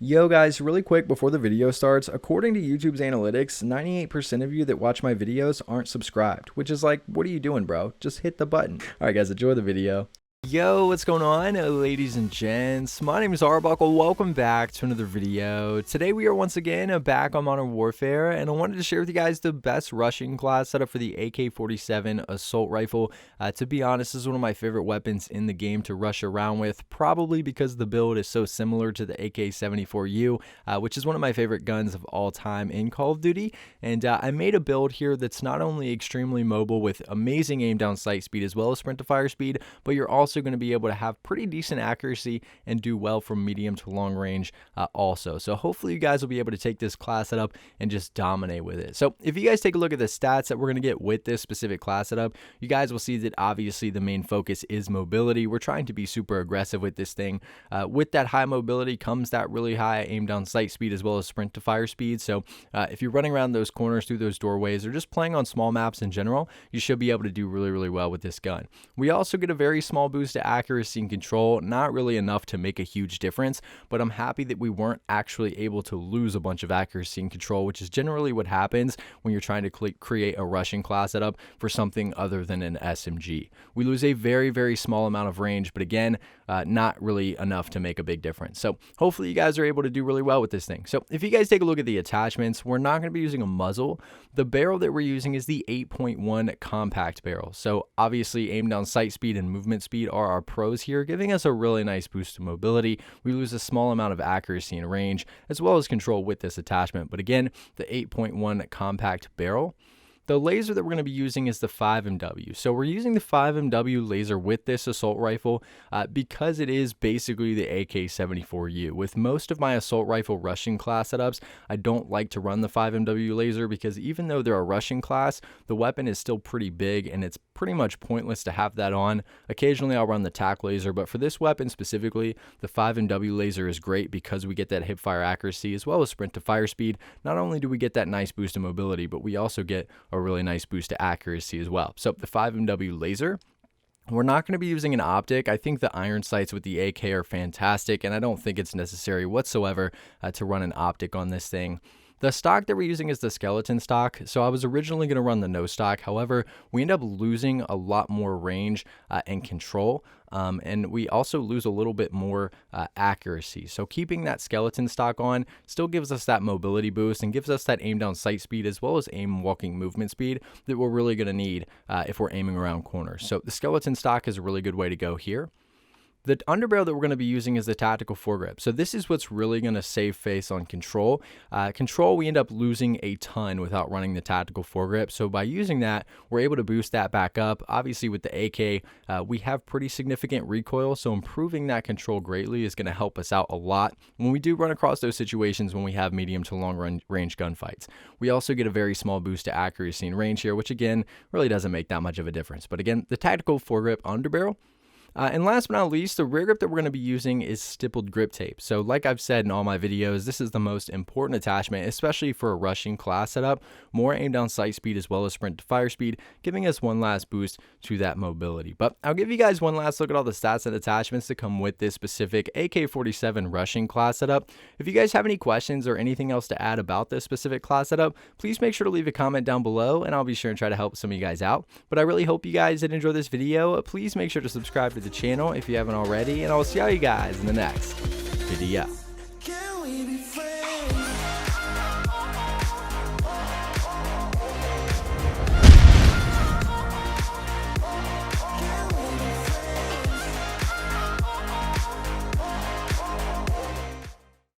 Yo guys, really quick before the video starts, according to YouTube's analytics, 98% of you that watch my videos aren't subscribed, which is like, what are you doing, bro? Just hit the button. Alright guys, enjoy the video. Yo, what's going on, ladies and gents? My name is Arbuckle. Welcome back to another video. Today we are once again back on Modern Warfare, and I wanted to share with you guys the best rushing class setup for the AK47 assault rifle. To be honest, this is one of my favorite weapons in the game to rush around with, probably because the build is so similar to the AK74U, which is one of my favorite guns of all time in Call of Duty. And I made a build here that's not only extremely mobile with amazing aim down sight speed as well as sprint to fire speed, but you're also going to be able to have pretty decent accuracy and do well from medium to long range also. So hopefully you guys will be able to take this class setup and just dominate with it. So if you guys take a look at the stats that we're going to get with this specific class setup, you guys will see that obviously the main focus is mobility. We're trying to be super aggressive with this thing. With that high mobility comes that really high aim down sight speed as well as sprint to fire speed. So if you're running around those corners through those doorways or just playing on small maps in general, you should be able to do really well with this gun. We also get a very small boost to accuracy and control, not really enough to make a huge difference, but I'm happy that we weren't actually able to lose a bunch of accuracy and control, which is generally what happens when you're trying to create a rushing class setup for something other than an SMG. We lose a very small amount of range, but again, not really enough to make a big difference. So hopefully you guys are able to do really well with this thing. So if you guys take a look at the attachments, we're not going to be using a muzzle. The barrel that we're using is the 8.1 compact barrel. So obviously aim down sight speed and movement speed are our pros here, giving us a really nice boost to mobility. We lose a small amount of accuracy and range as well as control with this attachment. But again, the 8.1 compact barrel. The laser that we're going to be using is the 5MW. So we're using the 5MW laser with this assault rifle because it is basically the AK74U. With most of my assault rifle rushing class setups, I don't like to run the 5MW laser because even though they're a rushing class, the weapon is still pretty big and it's pretty much pointless to have that on. Occasionally I'll run the TAC laser, but for this weapon specifically, the 5MW laser is great because we get that hip fire accuracy as well as sprint to fire speed. Not only do we get that nice boost in mobility, but we also get a really nice boost to accuracy as well. So the 5MW laser, we're not going to be using an optic. I think the iron sights with the AK are fantastic, and I don't think it's necessary whatsoever to run an optic on this thing. The stock that we're using is the skeleton stock. So I was originally going to run the no stock. However, we end up losing a lot more range and control. And we also lose a little bit more accuracy. So keeping that skeleton stock on still gives us that mobility boost and gives us that aim down sight speed as well as aim walking movement speed that we're really going to need if we're aiming around corners. So the skeleton stock is a really good way to go here. The underbarrel that we're going to be using is the tactical foregrip. So this is what's really going to save face on control. Control, we end up losing a ton without running the tactical foregrip. So by using that, we're able to boost that back up. Obviously with the AK, we have pretty significant recoil. So improving that control greatly is going to help us out a lot when we do run across those situations when we have medium to long range gunfights. We also get a very small boost to accuracy and range here, which again, really doesn't make that much of a difference. But again, the tactical foregrip underbarrel. And last but not least, the rear grip that we're going to be using is stippled grip tape. So like I've said in all my videos, this is the most important attachment, especially for a rushing class setup. More aim down sight speed as well as sprint to fire speed, giving us one last boost to that mobility. But I'll give you guys one last look at all the stats and attachments that come with this specific AK47 rushing class setup. If you guys have any questions or anything else to add about this specific class setup, please make sure to leave a comment down below and I'll be sure and try to help some of you guys out. But I really hope you guys did enjoy this video. Please make sure to subscribe to the channel if you haven't already, and I'll see all you guys in the next video.